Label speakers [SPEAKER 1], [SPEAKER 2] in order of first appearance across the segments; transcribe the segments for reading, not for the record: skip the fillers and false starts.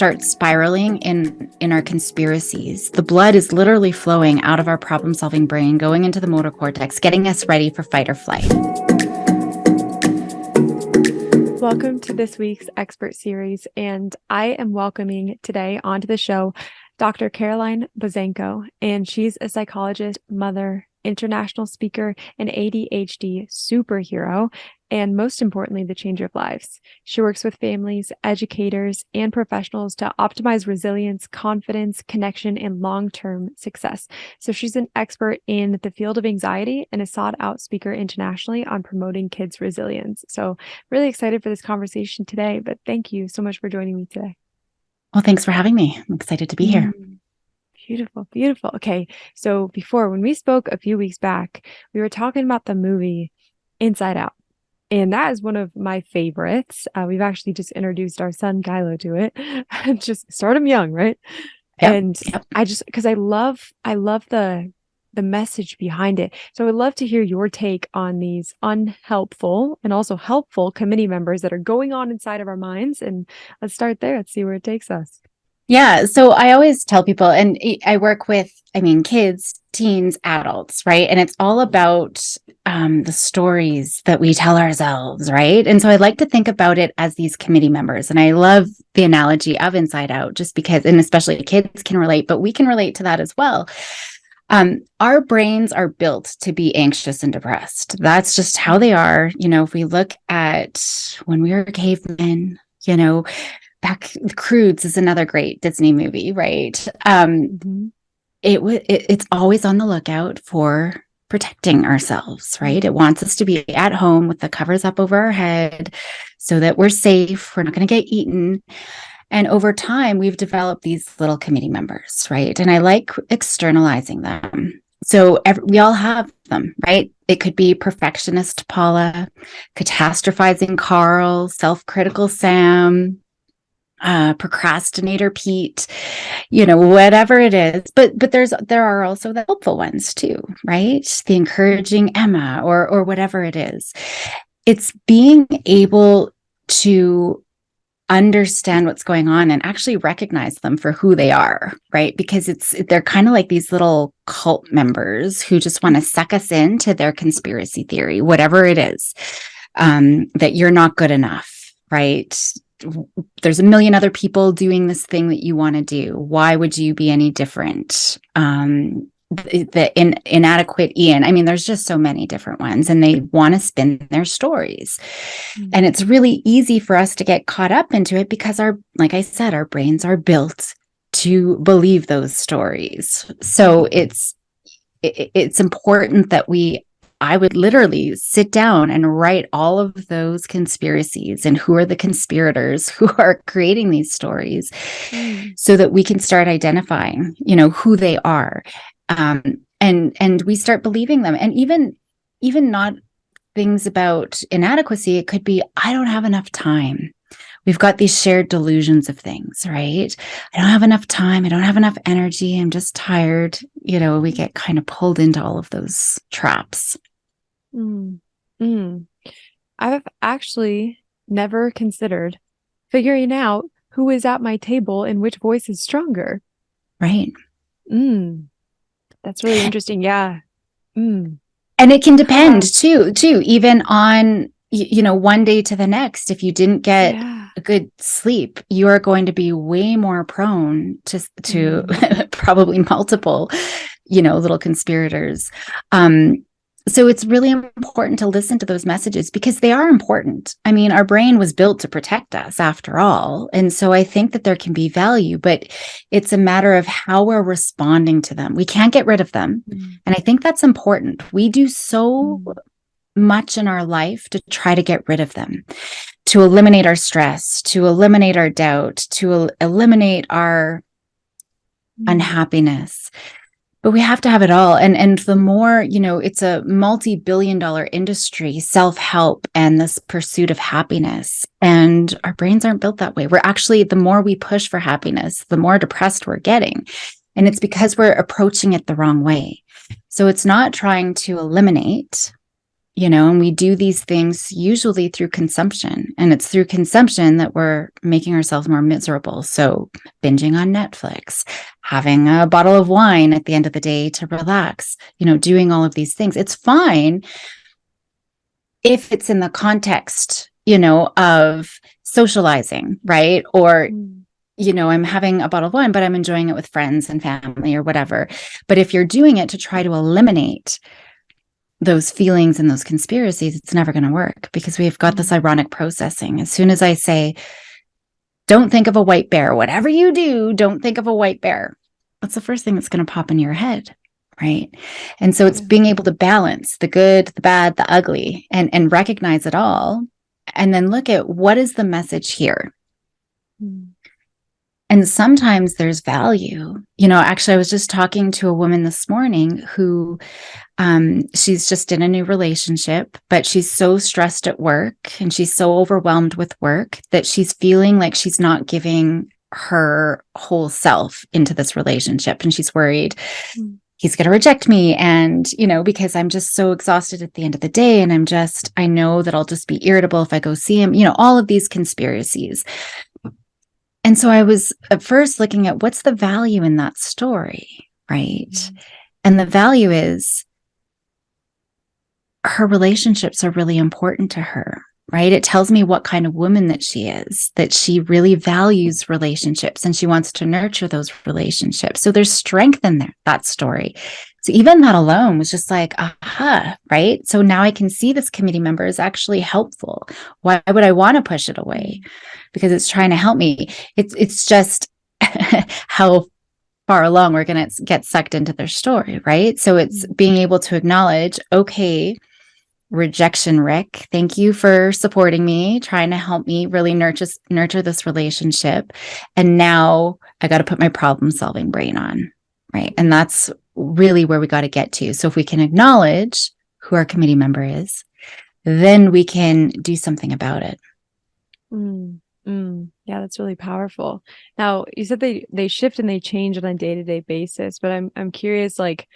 [SPEAKER 1] start spiraling in our conspiracies. The blood is literally flowing out of our problem-solving brain, going into the motor cortex, getting us ready for fight or flight.
[SPEAKER 2] Welcome to this week's expert series, and I am welcoming today onto the show Dr. Caroline Buzanko, and she's a psychologist, mother, international speaker, and ADHD superhero, and most importantly, the changer of lives. She works with families, educators, and professionals to optimize resilience, confidence, connection, and long-term success. So she's an expert in the field of anxiety and a sought-out speaker internationally on promoting kids' resilience. So really excited for this conversation today, but thank you so much for joining me today.
[SPEAKER 1] Well, thanks for having me. I'm excited to be here.
[SPEAKER 2] Beautiful, beautiful. Okay, so when we spoke a few weeks back, we were talking about the movie Inside Out. And that is one of my favorites. We've actually just introduced our son Kylo to it. Just start him young, right?
[SPEAKER 1] Yep,
[SPEAKER 2] And
[SPEAKER 1] yep.
[SPEAKER 2] because I love the message behind it. So I would love to hear your take on these unhelpful and also helpful committee members that are going on inside of our minds. And let's start there. Let's see where it takes us.
[SPEAKER 1] Yeah. So I always tell people, and I work with, kids, teens, adults, right? And it's all about the stories that we tell ourselves, right? And so I like to think about it as these committee members. And I love the analogy of Inside Out just because, and especially kids can relate, but we can relate to that as well. Our brains are built to be anxious and depressed. That's just how they are. If we look at when we were cavemen, back, Croods is another great Disney movie, right? It's always on the lookout for protecting ourselves, right? It wants us to be at home with the covers up over our head so that we're safe. We're not going to get eaten. And over time, we've developed these little committee members, right? And I like externalizing them. So we all have them, right? It could be perfectionist Paula, catastrophizing Carl, self-critical Sam, procrastinator Pete, whatever it is. But there are also the helpful ones too, right? The encouraging Emma or whatever it is. It's being able to understand what's going on and actually recognize them for who they are, right? Because they're kind of like these little cult members who just want to suck us into their conspiracy theory, whatever it is, that you're not good enough, right? There's a million other people doing this thing that you want to do. Why would you be any different? The inadequate Ian. There's just so many different ones, and they want to spin their stories. And it's really easy for us to get caught up into it because like I said, our brains are built to believe those stories. So it's important that I would literally sit down and write all of those conspiracies and who are the conspirators who are creating these stories so that we can start identifying, who they are. And we start believing them. And even not things about inadequacy, it could be, I don't have enough time. We've got these shared delusions of things, right? I don't have enough time. I don't have enough energy. I'm just tired. We get kind of pulled into all of those traps.
[SPEAKER 2] I've actually never considered figuring out who is at my table and which voice is stronger.
[SPEAKER 1] Right.
[SPEAKER 2] That's really interesting. Yeah.
[SPEAKER 1] And it can depend too, even on, one day to the next. If you didn't get a good sleep, you are going to be way more prone to probably multiple, little conspirators. So it's really important to listen to those messages because they are important. Our brain was built to protect us after all. And so I think that there can be value, but it's a matter of how we're responding to them. We can't get rid of them. And I think that's important. We do so much in our life to try to get rid of them, to eliminate our stress, to eliminate our doubt, to eliminate our unhappiness. But we have to have it all. And the more, it's a multi-billion-dollar industry, self-help and this pursuit of happiness. And our brains aren't built that way. We're actually, the more we push for happiness, the more depressed we're getting. And it's because we're approaching it the wrong way. So it's not trying to eliminate, and we do these things usually through consumption. And it's through consumption that we're making ourselves more miserable. So binging on Netflix, having a bottle of wine at the end of the day to relax, doing all of these things. It's fine if it's in the context, of socializing, right? Or, I'm having a bottle of wine, but I'm enjoying it with friends and family or whatever. But if you're doing it to try to eliminate those feelings and those conspiracies, it's never going to work, because we've got this ironic processing. As soon as I say, don't think of a white bear, whatever you do, don't think of a white bear, that's the first thing that's going to pop in your head. Right. And so it's being able to balance the good, the bad, the ugly, and recognize it all. And then look at, what is the message here? And sometimes there's value. Actually, I was just talking to a woman this morning who she's just in a new relationship, but she's so stressed at work and she's so overwhelmed with work that she's feeling like she's not giving her whole self into this relationship. And she's worried he's going to reject me. And, because I'm just so exhausted at the end of the day. And I know that I'll just be irritable if I go see him, all of these conspiracies. And so I was at first looking at, what's the value in that story, right? And the value is, her relationships are really important to her, right? It tells me what kind of woman that she really values relationships and she wants to nurture those relationships. So there's strength in that story. So even that alone was just like, aha, right? So now I can see this committee member is actually helpful. Why would I want to push it away? Because it's trying to help me. It's just how far along we're going to get sucked into their story, right? So it's being able to acknowledge, okay, rejection, Rick, thank you for supporting me, trying to help me really nurture this relationship. And now I got to put my problem solving brain on, right? And that's really where we got to get to. So if we can acknowledge who our committee member is, then we can do something about it.
[SPEAKER 2] Yeah, that's really powerful. Now, you said they shift and they change on a day-to-day basis, but I'm curious, like,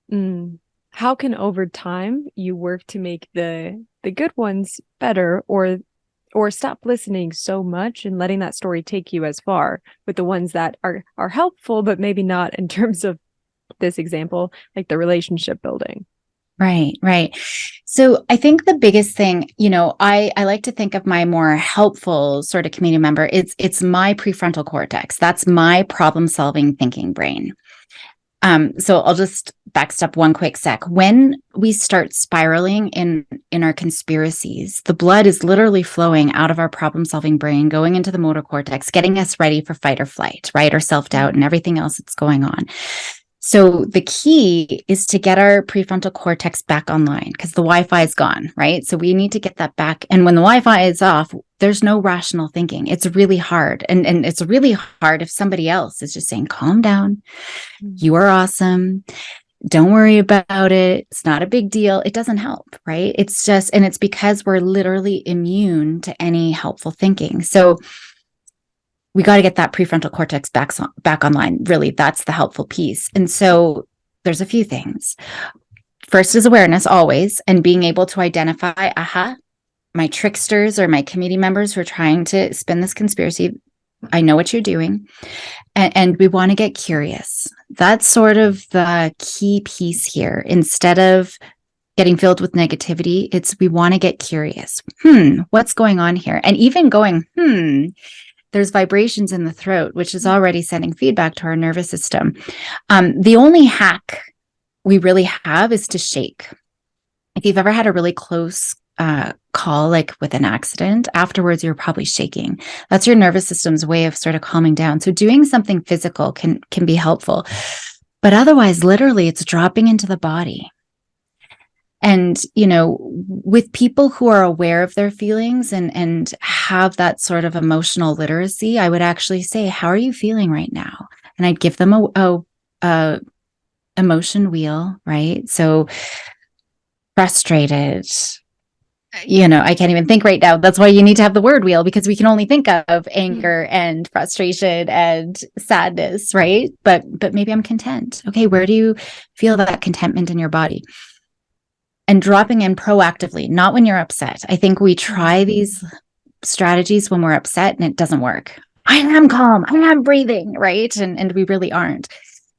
[SPEAKER 2] how can over time you work to make the good ones better, or stop listening so much and letting that story take you as far with the ones that are helpful, but maybe not in terms of this example, like the relationship building?
[SPEAKER 1] Right. So I think the biggest thing, I like to think of my more helpful sort of community member. It's my prefrontal cortex. That's my problem solving thinking brain. So I'll just backstep one quick sec. When we start spiraling in our conspiracies, the blood is literally flowing out of our problem solving brain, going into the motor cortex, getting us ready for fight or flight, right? Or self-doubt and everything else that's going on. So the key is to get our prefrontal cortex back online, because the Wi-Fi is gone, right? So we need to get that back. And when the Wi-Fi is off, there's no rational thinking. It's really hard. And it's really hard if somebody else is just saying, calm down. You are awesome. Don't worry about it. It's not a big deal. It doesn't help, right? It's because we're literally immune to any helpful thinking. So we got to get that prefrontal cortex back online. Really, that's the helpful piece. And so there's a few things. First is awareness, always, and being able to identify, my tricksters or my committee members who are trying to spin this conspiracy. I know what you're doing. And we want to get curious. That's sort of the key piece here. Instead of getting filled with negativity, we want to get curious. What's going on here? And even going, there's vibrations in the throat, which is already sending feedback to our nervous system. The only hack we really have is to shake. If you've ever had a really close call, like with an accident, afterwards, you're probably shaking. That's your nervous system's way of sort of calming down. So doing something physical can be helpful. But otherwise, literally, it's dropping into the body. And, with people who are aware of their feelings and have that sort of emotional literacy, I would actually say, how are you feeling right now? And I'd give them a emotion wheel, right? So frustrated, I can't even think right now. That's why you need to have the word wheel, because we can only think of anger and frustration and sadness, right? But maybe I'm content. Okay, where do you feel that contentment in your body? and dropping in proactively, not when you're upset. I think we try these strategies when we're upset and it doesn't work. I am calm, I am breathing, right? And we really aren't.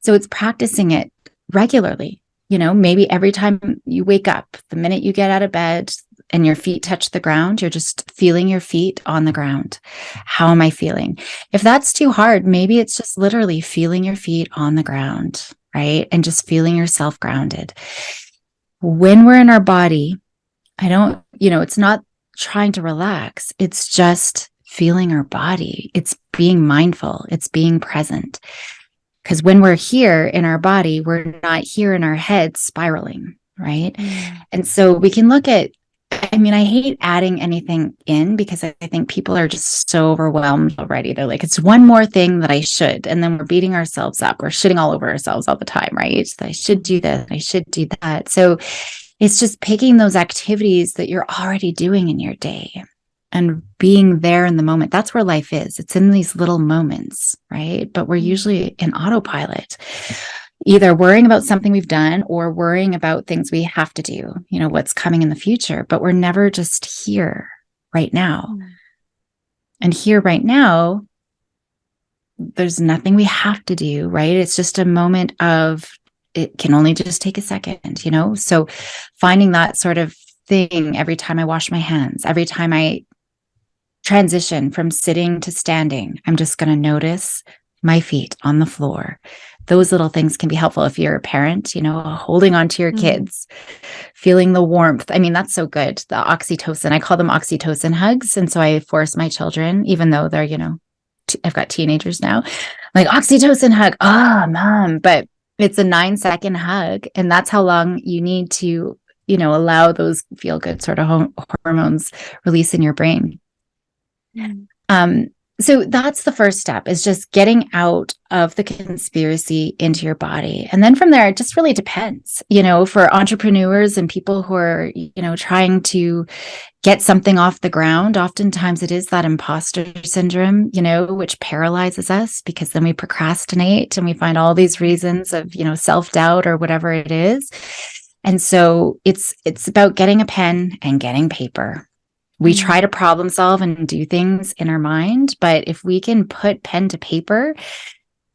[SPEAKER 1] So it's practicing it regularly. Maybe every time you wake up, the minute you get out of bed and your feet touch the ground, you're just feeling your feet on the ground. How am I feeling? If that's too hard, maybe it's just literally feeling your feet on the ground, right? And just feeling yourself grounded. When we're in our body, it's not trying to relax. It's just feeling our body. It's being mindful. It's being present. Because when we're here in our body, we're not here in our head spiraling, right? And so we can look at, I hate adding anything in because I think people are just so overwhelmed already. They're like, it's one more thing that I should. And then we're beating ourselves up. We're shitting all over ourselves all the time, right? I should do this. I should do that. So it's just picking those activities that you're already doing in your day and being there in the moment. That's where life is. It's in these little moments, right? But we're usually in autopilot, either worrying about something we've done or worrying about things we have to do, what's coming in the future. But we're never just here right now. And here right now, there's nothing we have to do, right? It's just a moment of, it can only just take a second, So finding that sort of thing every time I wash my hands, every time I transition from sitting to standing, I'm just going to notice my feet on the floor. Those little things can be helpful if you're a parent, holding on to your kids, feeling the warmth. That's so good. The oxytocin, I call them oxytocin hugs. And so I force my children, even though they're, I've got teenagers now, like oxytocin hug. Mom. But it's a 9-second hug. And that's how long you need to, allow those feel good sort of hormones release in your brain. So that's the first step, is just getting out of the conspiracy into your body. And then from there, it just really depends, for entrepreneurs and people who are, trying to get something off the ground. Oftentimes it is that imposter syndrome, which paralyzes us, because then we procrastinate and we find all these reasons of, self-doubt or whatever it is. And so it's about getting a pen and getting paper. We try to problem solve and do things in our mind, but if we can put pen to paper,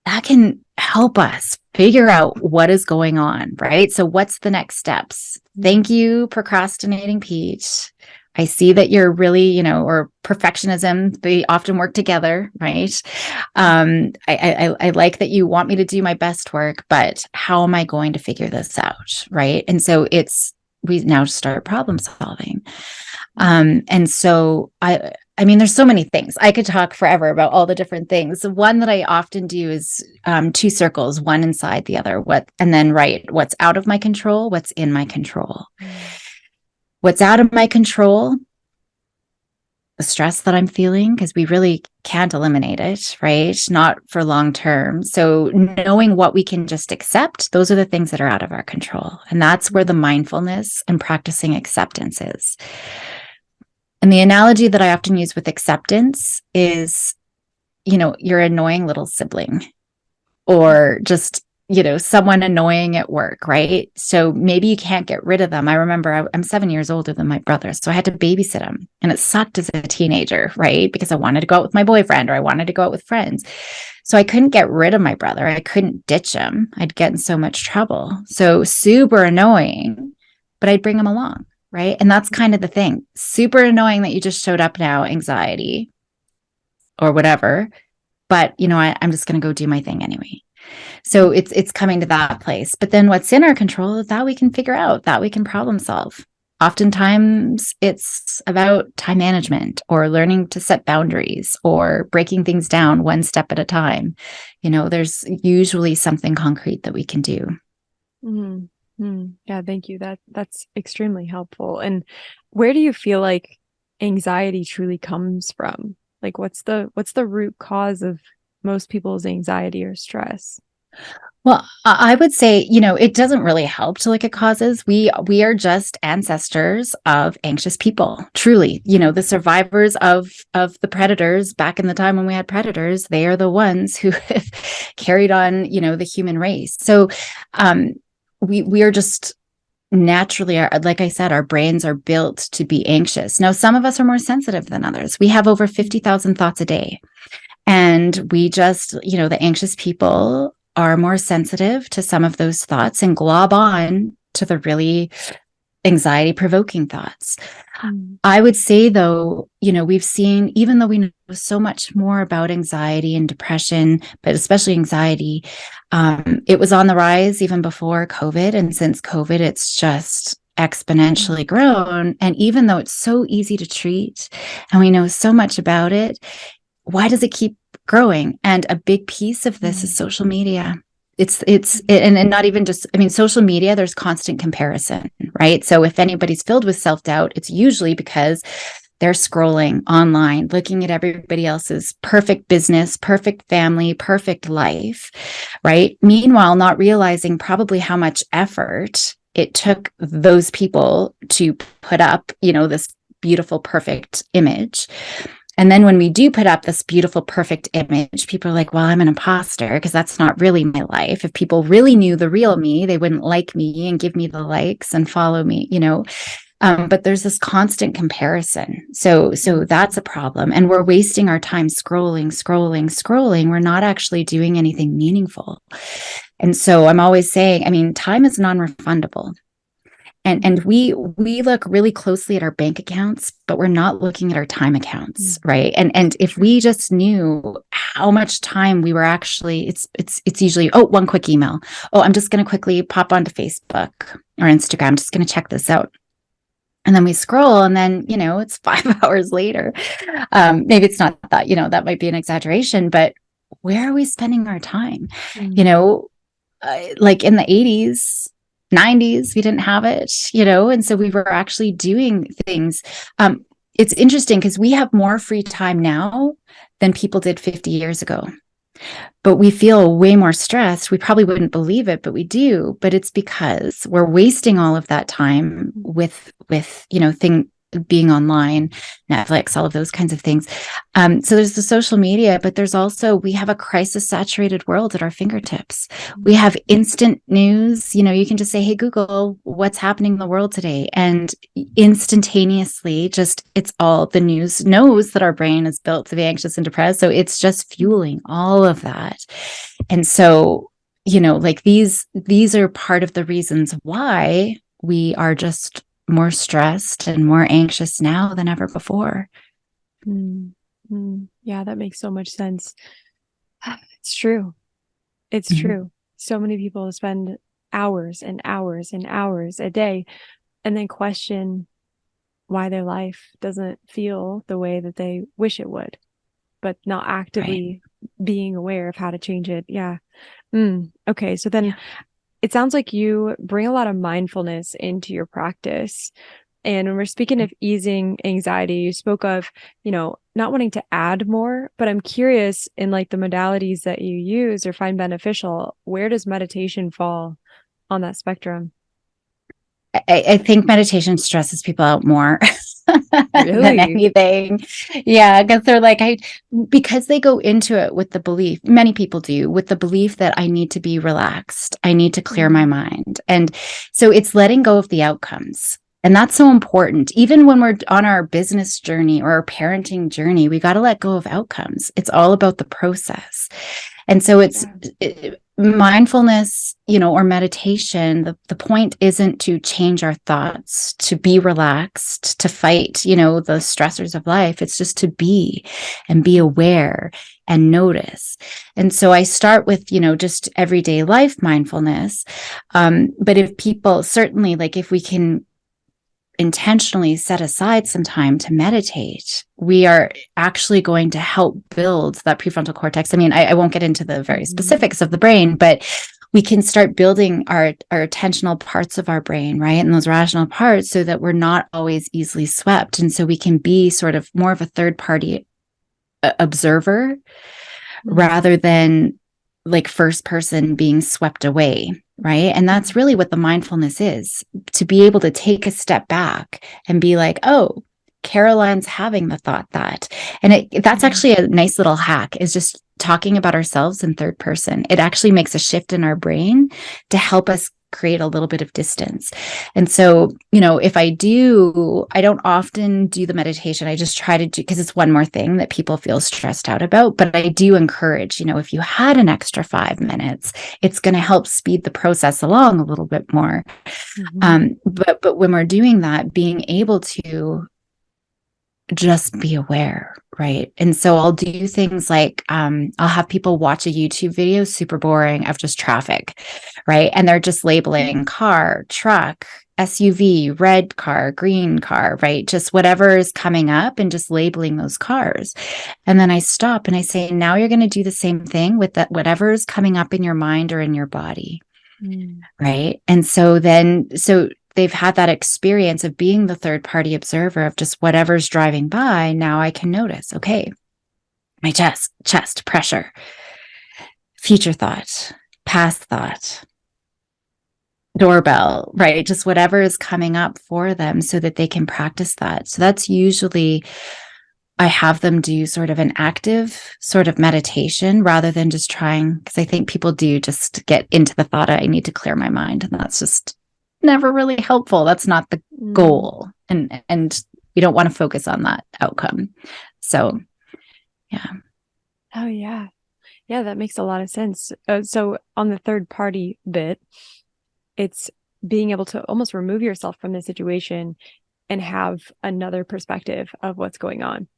[SPEAKER 1] that can help us figure out what is going on, right? So what's the next steps? Thank you, procrastinating Pete. I see that you're really, or perfectionism, they often work together, right? I like that you want me to do my best work, but how am I going to figure this out, right? And so we now start problem solving. And so there's so many things. I could talk forever about all the different things. The one that I often do is 2 circles, one inside the other, and then write what's out of my control, what's in my control. What's out of my control, the stress that I'm feeling, because we really can't eliminate it, right? Not for long term. So knowing what we can just accept, those are the things that are out of our control. And that's where the mindfulness and practicing acceptance is. And the analogy that I often use with acceptance is, your annoying little sibling, or just, someone annoying at work, right? So maybe you can't get rid of them. I remember I'm 7 years older than my brother, so I had to babysit him, and it sucked as a teenager, right? Because I wanted to go out with my boyfriend, or I wanted to go out with friends. So I couldn't get rid of my brother. I couldn't ditch him. I'd get in so much trouble. So super annoying, but I'd bring him along. Right. And that's kind of the thing. Super annoying that you just showed up now, anxiety or whatever. But, I'm just going to go do my thing anyway. So it's coming to that place. But then what's in our control, that we can figure out, that we can problem solve. Oftentimes it's about time management, or learning to set boundaries, or breaking things down one step at a time. There's usually something concrete that we can do.
[SPEAKER 2] Mm-hmm. Yeah, thank you. That's extremely helpful. And where do you feel like anxiety truly comes from? Like, what's the root cause of most people's anxiety or stress?
[SPEAKER 1] Well, I would say, it doesn't really help to look at causes. We are just ancestors of anxious people, truly. The survivors of the predators back in the time when we had predators, they are the ones who have carried on, the human race. So we are just naturally, like I said, our brains are built to be anxious. Now, some of us are more sensitive than others. We have over 50,000 thoughts a day. And we just, the anxious people are more sensitive to some of those thoughts and glob on to the really anxiety provoking thoughts. I would say, though, we've seen, even though we know so much more about anxiety and depression, but especially anxiety, it was on the rise even before COVID. And since COVID, it's just exponentially grown. And even though it's so easy to treat and we know so much about it, why does it keep growing? And a big piece of this is social media. And not even just, social media, there's constant comparison, right? So if anybody's filled with self-doubt, it's usually because they're scrolling online, looking at everybody else's perfect business, perfect family, perfect life, right? Meanwhile, not realizing probably how much effort it took those people to put up, this beautiful, perfect image. And then when we do put up this beautiful, perfect image, people are like, well, I'm an imposter because that's not really my life. If people really knew the real me, they wouldn't like me and give me the likes and follow me, but there's this constant comparison. So that's a problem. And we're wasting our time scrolling. We're not actually doing anything meaningful. And so I'm always saying, time is non-refundable. And we look really closely at our bank accounts, but we're not looking at our time accounts, right? And if we just knew how much time we were actually, it's usually, one quick email. I'm just going to quickly pop onto Facebook or Instagram. I'm just going to check this out. And then we scroll, and then, it's 5 hours later. Maybe it's not that, that might be an exaggeration, but where are we spending our time? Like in the 80s, 90s, we didn't have it, and so we were actually doing things. It's interesting because we have more free time now than people did 50 years ago, but we feel way more stressed. We probably wouldn't believe it, but we do. But it's because we're wasting all of that time with being online, Netflix, all of those kinds of things. So there's the social media, but there's also, we have a crisis saturated world at our fingertips. We have instant news. You can just say, hey, Google, what's happening in the world today? And instantaneously, it's all the news knows that our brain is built to be anxious and depressed. So it's just fueling all of that. And so, like these are part of the reasons why we are just more stressed and more anxious now than ever before.
[SPEAKER 2] Yeah, that makes so much sense. It's true. It's true. So many people spend hours and hours and hours a day and then question why their life doesn't feel the way that they wish it would, but not actively being aware of how to change it. Yeah. Okay. So then it sounds like you bring a lot of mindfulness into your practice. And when we're speaking of easing anxiety, you spoke of, not wanting to add more, but I'm curious in like the modalities that you use or find beneficial, where does meditation fall on that spectrum?
[SPEAKER 1] I think meditation stresses people out more
[SPEAKER 2] Really?
[SPEAKER 1] than anything. Yeah, because they're like, because they go into it with the belief, many people do, with the belief that I need to be relaxed. I need to clear my mind. And so it's letting go of the outcomes. And that's so important. Even when we're on our business journey or our parenting journey, we got to let go of outcomes. It's all about the process. And so it's mindfulness, or meditation. The point isn't to change our thoughts, to be relaxed, to fight, the stressors of life. It's just to be and be aware and notice. And so I start with, just everyday life mindfulness. But if people certainly, like if we can intentionally set aside some time to meditate, we are actually going to help build that prefrontal cortex. I won't get into the very specifics of the brain, but we can start building our attentional parts of our brain, right? And those rational parts, so that we're not always easily swept. And so we can be sort of more of a third party observer rather than like first person being swept away. Right. And that's really what the mindfulness is, to be able to take a step back and be like, oh, Caroline's having the thought that. And that's actually a nice little hack, is just talking about ourselves in third person. It actually makes a shift in our brain to help us create a little bit of distance. And so, if I don't often do the meditation. I just try to do, because it's one more thing that people feel stressed out about. But I do encourage, if you had an extra 5 minutes, it's going to help speed the process along a little bit more. But when we're doing that, being able to just be aware, right? And so I'll do things like I'll have people watch a YouTube video, super boring, of just traffic, right? And they're just labeling car, truck, SUV, red car, green car, right? Just whatever is coming up and just labeling those cars. And then I stop and I say, now you're going to do the same thing with that, whatever is coming up in your mind or in your body, right? And so they've had that experience of being the third party observer of just whatever's driving by. Now I can notice, okay, my chest pressure, future thought, past thought, doorbell, right? Just whatever is coming up for them so that they can practice that. So that's usually, I have them do sort of an active sort of meditation rather than just trying, because I think people do just get into the thought, I need to clear my mind. And that's just never really helpful. That's not the goal. And we don't want to focus on that outcome. So, yeah.
[SPEAKER 2] Oh, yeah. Yeah, that makes a lot of sense. So on the third party bit, it's being able to almost remove yourself from the situation and have another perspective of what's going on.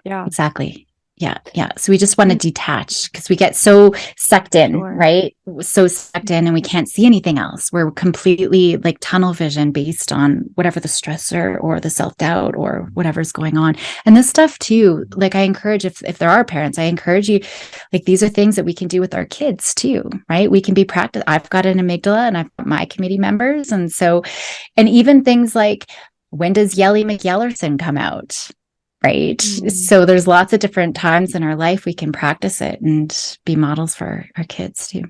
[SPEAKER 2] Yeah.
[SPEAKER 1] Exactly. Yeah. So we just want to detach because we get so sucked in, right? So sucked in and we can't see anything else. We're completely like tunnel vision based on whatever the stressor or the self-doubt or whatever's going on. And this stuff too, like I encourage, if there are parents, I encourage you, like these are things that we can do with our kids too, right? We can be practice. I've got an amygdala and I've got my committee members. And so, and even things like, when does Yelly McYellerson come out? Right. So there's lots of different times in our life we can practice it and be models for our kids too.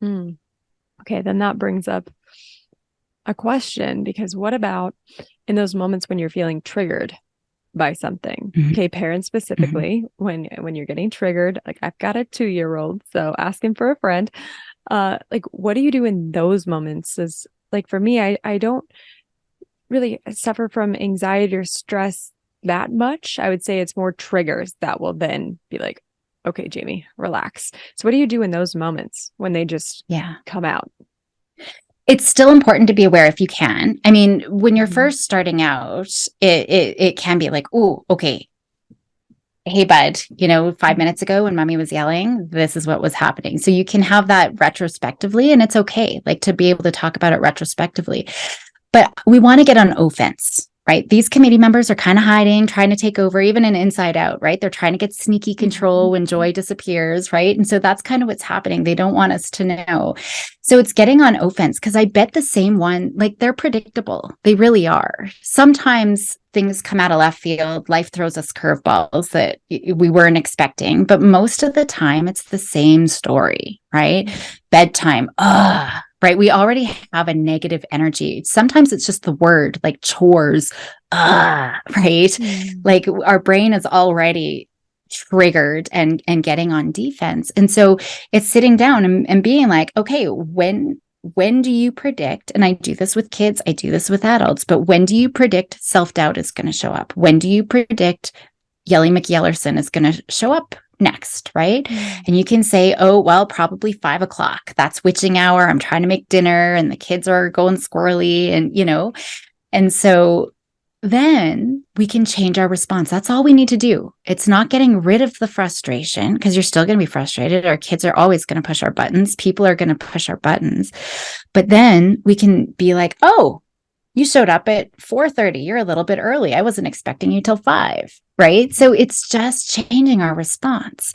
[SPEAKER 2] Okay, then that brings up a question, because what about in those moments when you're feeling triggered by something? Okay, parents specifically, when you're getting triggered, like I've got a 2-year-old, so asking for a friend, like what do you do in those moments? Is like for me, I don't really suffer from anxiety or stress that much. I would say it's more triggers that will then be like, okay, Jamie, relax. So what do you do in those moments when they just come out?
[SPEAKER 1] It's still important to be aware if you can. I mean, when you're first starting out, it can be like, oh, okay. Hey, bud, 5 minutes ago when mommy was yelling, this is what was happening. So you can have that retrospectively, and it's okay, like to be able to talk about it retrospectively. But we want to get on offense, right? These committee members are kind of hiding, trying to take over, even in Inside Out, right? They're trying to get sneaky control when joy disappears, right? And so that's kind of what's happening. They don't want us to know. So it's getting on offense, because I bet the same one, like they're predictable. They really are. Sometimes things come out of left field. Life throws us curveballs that we weren't expecting. But most of the time, it's the same story, right? Bedtime. Right. We already have a negative energy. Sometimes it's just the word like chores. Right. Like our brain is already triggered and getting on defense. And so it's sitting down and being like, okay, when do you predict, and I do this with kids, I do this with adults, but when do you predict self-doubt is going to show up? When do you predict Yelly McYellerson is going to show up next, right? And you can say, oh, well, probably 5 o'clock. That's witching hour. I'm trying to make dinner and the kids are going squirrely and, and so then we can change our response. That's all we need to do. It's not getting rid of the frustration, because you're still going to be frustrated. Our kids are always going to push our buttons. People are going to push our buttons. But then we can be like, oh, you showed up at 4:30. You're a little bit early. I wasn't expecting you till 5. Right. So it's just changing our response.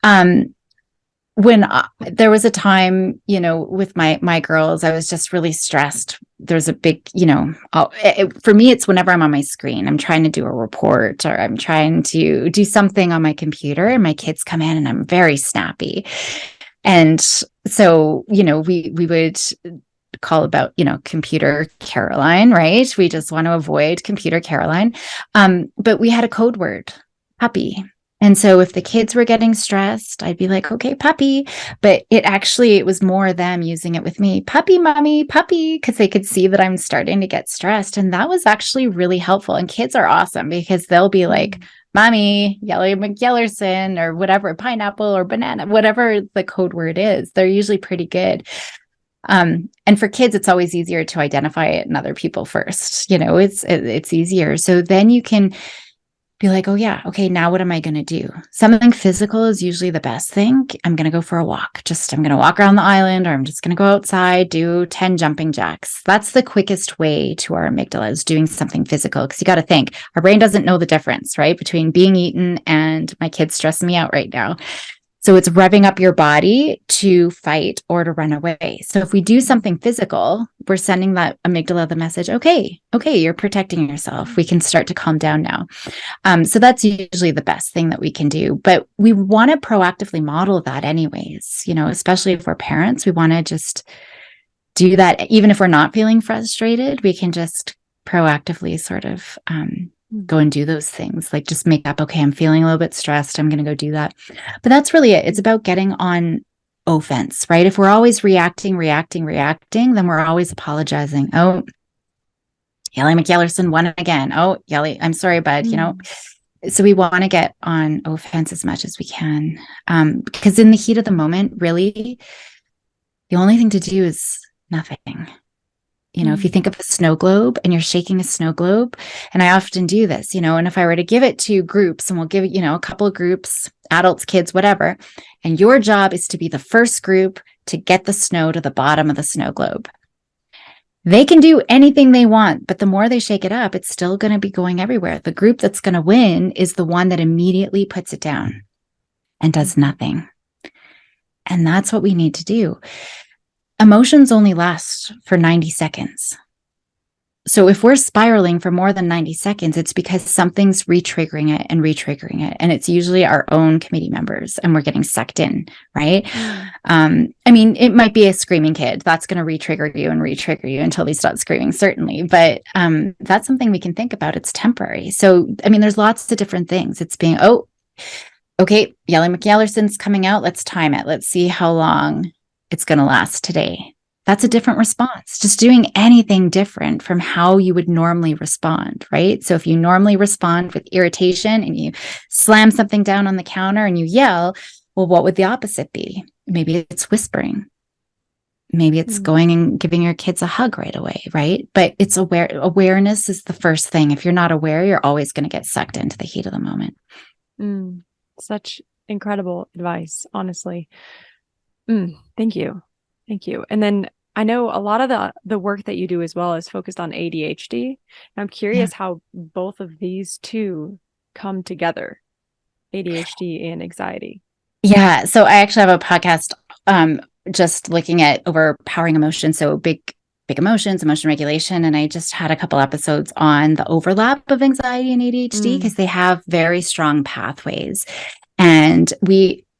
[SPEAKER 1] When there was a time, with my girls, I was just really stressed. There's a big, for me, it's whenever I'm on my screen, I'm trying to do a report or I'm trying to do something on my computer and my kids come in and I'm very snappy. And so, we would call about, computer Caroline, right? We just want to avoid computer Caroline. But we had a code word, puppy. And so if the kids were getting stressed, I'd be like, okay, puppy. But it was more them using it with me, puppy, mommy, puppy, because they could see that I'm starting to get stressed. And that was actually really helpful. And kids are awesome because they'll be like, mommy, Yelly McYellerson, or whatever, pineapple or banana, whatever the code word is. They're usually pretty good. And for kids, it's always easier to identify it in other people first. It's easier. So then you can be like, oh yeah, okay, now what am I going to do? Something physical is usually the best thing. I'm going to go for a walk. I'm going to walk around the island, or I'm just going to go outside, do 10 jumping jacks. That's the quickest way to our amygdala, is doing something physical. Because you got to think, our brain doesn't know the difference, right? Between being eaten and my kid's stressing me out right now. So it's revving up your body to fight or to run away. So if we do something physical, we're sending that amygdala the message, okay, you're protecting yourself. We can start to calm down now. So that's usually the best thing that we can do. But we want to proactively model that anyways, especially if we're parents, we want to just do that. Even if we're not feeling frustrated, we can just proactively sort of go and do those things, like just make up, okay, I'm feeling a little bit stressed, I'm going to go do that. But that's really it. It's about getting on offense, right? If we're always reacting, then we're always apologizing. Oh, Yelly McYellerson won again. Oh, Yelly, I'm sorry, bud, So we want to get on offense as much as we can. Because in the heat of the moment, really, the only thing to do is nothing. If you think of a snow globe and you're shaking a snow globe, and I often do this, and if I were to give it to groups, and we'll give it, a couple of groups, adults, kids, whatever, and your job is to be the first group to get the snow to the bottom of the snow globe. They can do anything they want, but the more they shake it up, it's still going to be going everywhere. The group that's going to win is the one that immediately puts it down and does nothing. And that's what we need to do. Emotions only last for 90 seconds. So if we're spiraling for more than 90 seconds, it's because something's re-triggering it. And it's usually our own committee members, and we're getting sucked in, right? It might be a screaming kid. That's going to re-trigger you until they stop screaming, certainly. But that's something we can think about. It's temporary. So, there's lots of different things. It's being, okay, Yelly McYellerson's coming out. Let's time it. Let's see how long it's going to last today. That's a different response. Just doing anything different from how you would normally respond, right? So if you normally respond with irritation and you slam something down on the counter and you yell, well, what would the opposite be? Maybe it's whispering. Maybe it's going and giving your kids a hug right away, right? But it's awareness is the first thing. If you're not aware, you're always going to get sucked into the heat of the moment.
[SPEAKER 2] Such incredible advice, honestly. Thank you. And then I know a lot of the work that you do as well is focused on ADHD. I'm curious how both of these two come together, ADHD and anxiety.
[SPEAKER 1] Yeah. So I actually have a podcast just looking at overpowering emotions. So big emotions, emotion regulation. And I just had a couple episodes on the overlap of anxiety and ADHD because they have very strong pathways. And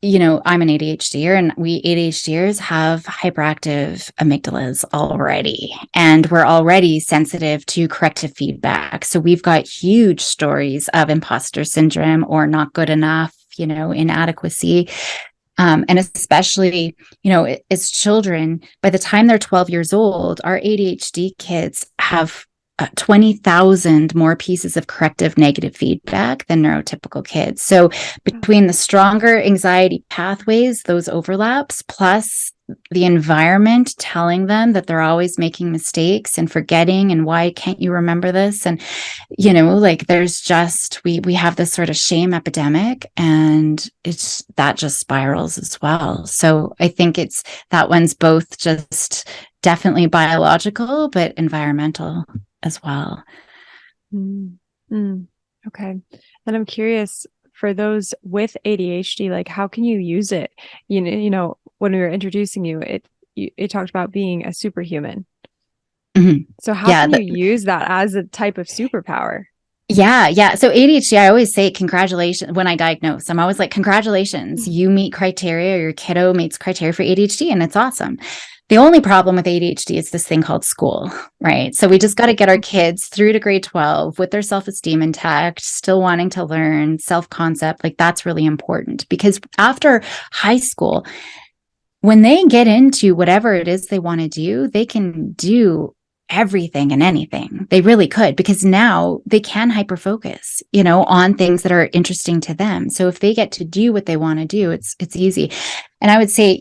[SPEAKER 1] I'm an ADHDer, and we ADHDers have hyperactive amygdalas already, and we're already sensitive to corrective feedback. So we've got huge stories of imposter syndrome or not good enough, inadequacy. And especially, as children, by the time they're 12 years old, our ADHD kids have 20,000 more pieces of corrective negative feedback than neurotypical kids. So between the stronger anxiety pathways, those overlaps, plus the environment telling them that they're always making mistakes and forgetting, and why can't you remember this? And, there's just, we have this sort of shame epidemic, and that just spirals as well. So I think that one's both just definitely biological, but environmental as well.
[SPEAKER 2] Okay. And I'm curious, for those with ADHD, how can you use it? When we were introducing you, it talked about being a superhuman. So how can you use that as a type of superpower?
[SPEAKER 1] Yeah, yeah. So ADHD, I always say congratulations when I diagnose. I'm always like, congratulations, you meet criteria, your kiddo meets criteria for ADHD, and it's awesome. The only problem with ADHD is this thing called school, right? So we just got to get our kids through to grade 12 with their self-esteem intact, still wanting to learn self-concept. Like that's really important because after high school, when they get into whatever it is they want to do, they can do everything and anything. They really could, because now they can hyper focus, on things that are interesting to them. So if they get to do what they want to do, it's easy. And I would say,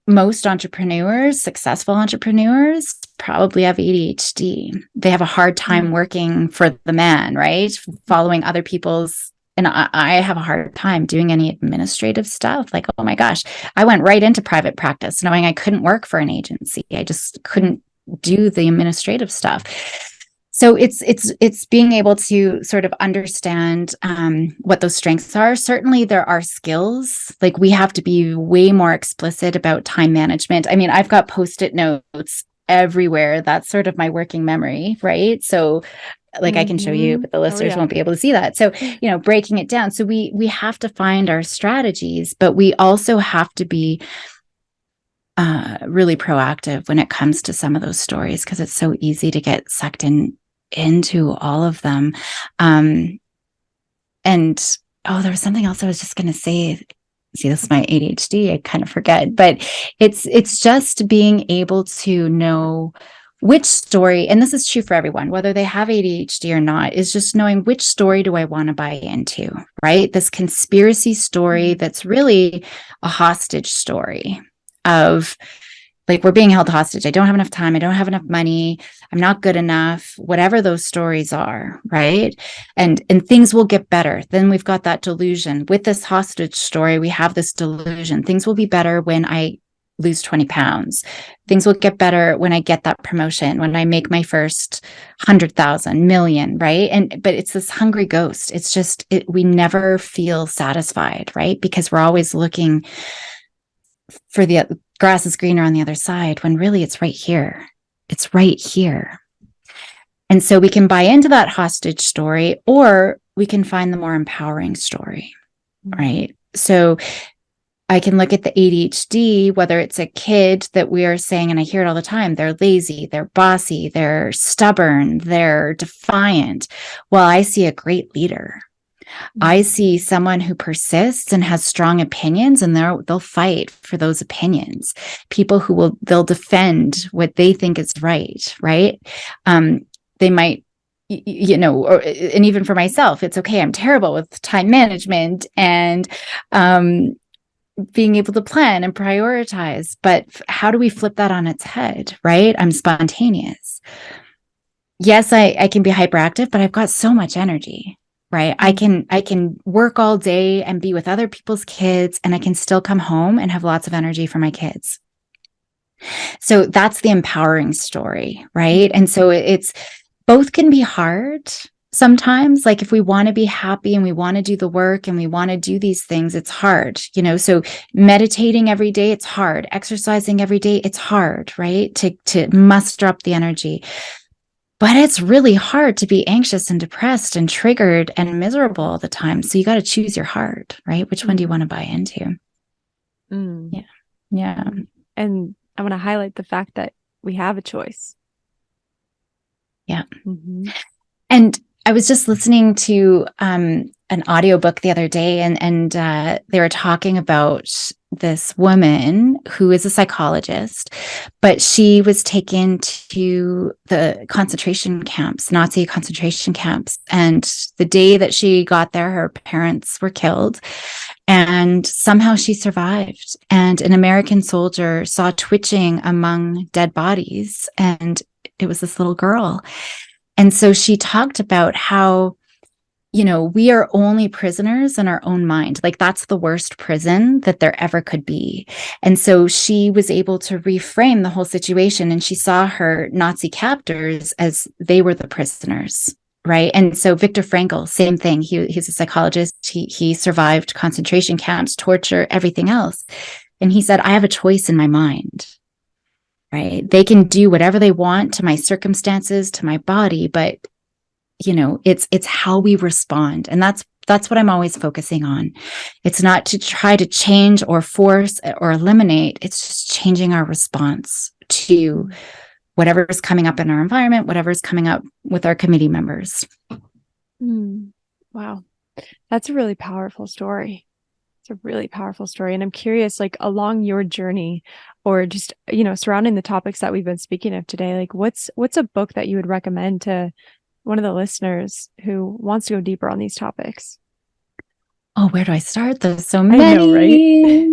[SPEAKER 1] most entrepreneurs, successful entrepreneurs, probably have ADHD. They have a hard time working for the man, right? Following other people's. And I have a hard time doing any administrative stuff. Like, oh my gosh, I went right into private practice knowing I couldn't work for an agency. I just couldn't do the administrative stuff. So it's being able to sort of understand what those strengths are. Certainly there are skills. Like we have to be way more explicit about time management. I mean, I've got Post-it notes everywhere. That's sort of my working memory, right? So like I can show you, but the listeners won't be able to see that. So, breaking it down. So we have to find our strategies, but we also have to be really proactive when it comes to some of those stories, because it's so easy to get sucked into all of them. And there was something else I was just going to say. See, this is my ADHD. I kind of forget, but it's just being able to know which story, and this is true for everyone, whether they have ADHD or not, is just knowing which story do I want to buy into, right? This conspiracy story that's really a hostage story of like, we're being held hostage. I don't have enough time. I don't have enough money. I'm not good enough, whatever those stories are, right? And things will get better. Then we've got that delusion. With this hostage story, we have this delusion. Things will be better when I lose 20 pounds. Things will get better when I get that promotion, when I make my first 100,000 million, right? But it's this hungry ghost. It's just, we never feel satisfied, right? Because we're always looking for the grass is greener on the other side, when really it's right here. It's right here. And so we can buy into that hostage story, or we can find the more empowering story, right? So I can look at the ADHD, whether it's a kid that we are saying, and I hear it all the time, they're lazy, they're bossy, they're stubborn, they're defiant. Well, I see a great leader. I see someone who persists and has strong opinions, and they'll fight for those opinions. People who they'll defend what they think is right, right? They might, and even for myself, it's okay. I'm terrible with time management and being able to plan and prioritize. But how do we flip that on its head, right? I'm spontaneous. Yes, I can be hyperactive, but I've got so much energy. Right. I can work all day and be with other people's kids, and I can still come home and have lots of energy for my kids. So that's the empowering story. Right. And so it's both can be hard sometimes. Like if we want to be happy and we want to do the work and we want to do these things, it's hard, so meditating every day, it's hard. Exercising every day, it's hard, right? To muster up the energy. But it's really hard to be anxious and depressed and triggered and miserable all the time. So you got to choose your heart, right? Which one do you want to buy into? Yeah. Yeah.
[SPEAKER 2] And I want to highlight the fact that we have a choice.
[SPEAKER 1] Yeah. And I was just listening to an audiobook the other day, and they were talking about this woman who is a psychologist, but she was taken to the concentration camps, Nazi concentration camps. And the day that she got there, her parents were killed, and somehow she survived. And an American soldier saw twitching among dead bodies, and it was this little girl. And so she talked about how, we are only prisoners in our own mind. Like that's the worst prison that there ever could be. And so she was able to reframe the whole situation, and she saw her Nazi captors as they were the prisoners. Right. And so Viktor Frankl, same thing. He's a psychologist. He survived concentration camps, torture, everything else. And he said, I have a choice in my mind. Right. They can do whatever they want to my circumstances, to my body, but it's how we respond. And that's what I'm always focusing on. It's not to try to change or force or eliminate. It's just changing our response to whatever is coming up in our environment, whatever is coming up with our committee members.
[SPEAKER 2] Wow. That's a really powerful story. It's a really powerful story. And I'm curious, like along your journey or just, surrounding the topics that we've been speaking of today, like what's a book that you would recommend to one of the listeners who wants to go deeper on these topics?
[SPEAKER 1] Oh, where do I start? There's so many.
[SPEAKER 2] I know, right?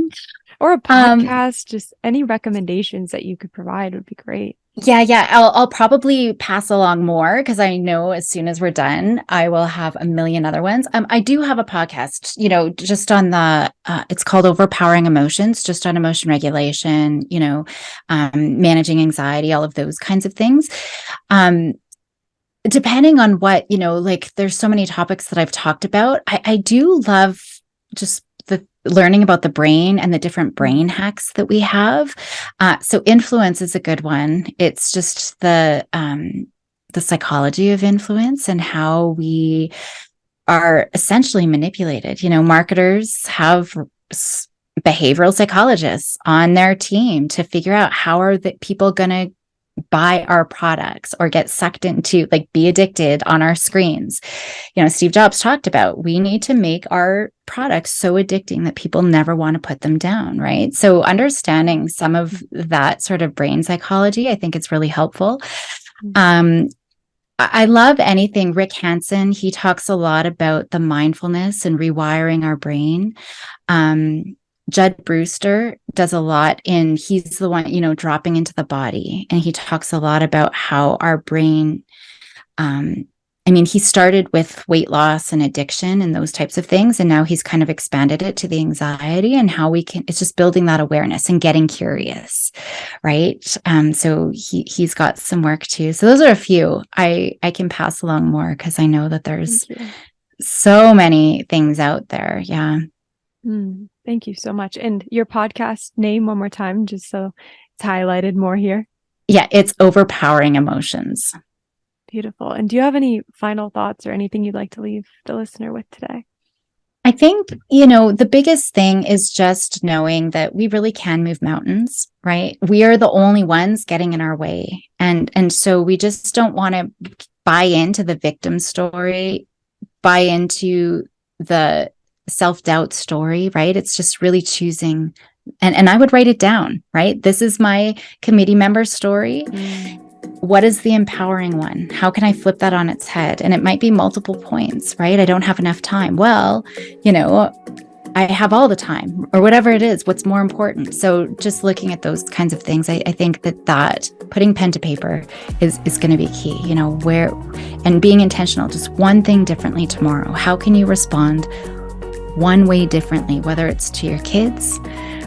[SPEAKER 2] Or a podcast, just any recommendations that you could provide would be great.
[SPEAKER 1] Yeah. I'll probably pass along more because I know as soon as we're done, I will have a million other ones. I do have a podcast, just on the, it's called Overpowering Emotions, just on emotion regulation, managing anxiety, all of those kinds of things. Depending on what, like there's so many topics that I've talked about. I do love just the learning about the brain and the different brain hacks that we have. So influence is a good one. It's just the psychology of influence and how we are essentially manipulated. Marketers have behavioral psychologists on their team to figure out how are the people going to buy our products or get sucked into, like, be addicted on our screens. Steve Jobs talked about, we need to make our products so addicting that people never want to put them down, right? So understanding some of that sort of brain psychology, I think it's really helpful. I love anything. Rick Hansen, he talks a lot about the mindfulness and rewiring our brain. Judd Brewster does a lot he's the one, dropping into the body. And he talks a lot about how our brain, he started with weight loss and addiction and those types of things. And now he's kind of expanded it to the anxiety and how it's just building that awareness and getting curious. Right. So he's got some work too. So those are a few. I can pass along more because I know that there's so many things out there. Yeah.
[SPEAKER 2] Thank you so much. And your podcast name one more time, just so it's highlighted more here.
[SPEAKER 1] Yeah, it's Overpowering Emotions.
[SPEAKER 2] Beautiful. And do you have any final thoughts or anything you'd like to leave the listener with today?
[SPEAKER 1] I think, the biggest thing is just knowing that we really can move mountains, right? We are the only ones getting in our way. And so we just don't want to buy into the victim story, buy into the self-doubt story, right? It's just really choosing, and I would write it down, right? This is my committee member story. What is the empowering one? How can I flip that on its head? And it might be multiple points, right? I don't have enough time. Well, I have all the time, or whatever it is. What's more important? So just looking at those kinds of things, I think that putting pen to paper is going to be key, where, and being intentional, just one thing differently tomorrow. How can you respond one way differently, whether it's to your kids,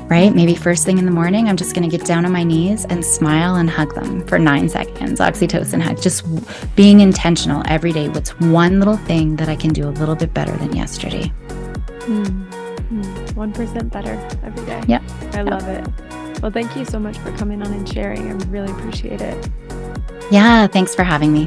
[SPEAKER 1] right? Maybe first thing in the morning, I'm just going to get down on my knees and smile and hug them for 9 seconds, oxytocin hug, just being intentional every day. What's one little thing that I can do a little bit better than yesterday?
[SPEAKER 2] 1% better every day.
[SPEAKER 1] Yeah.
[SPEAKER 2] I love it. Well, thank you so much for coming on and sharing. I really appreciate it.
[SPEAKER 1] Yeah. Thanks for having me.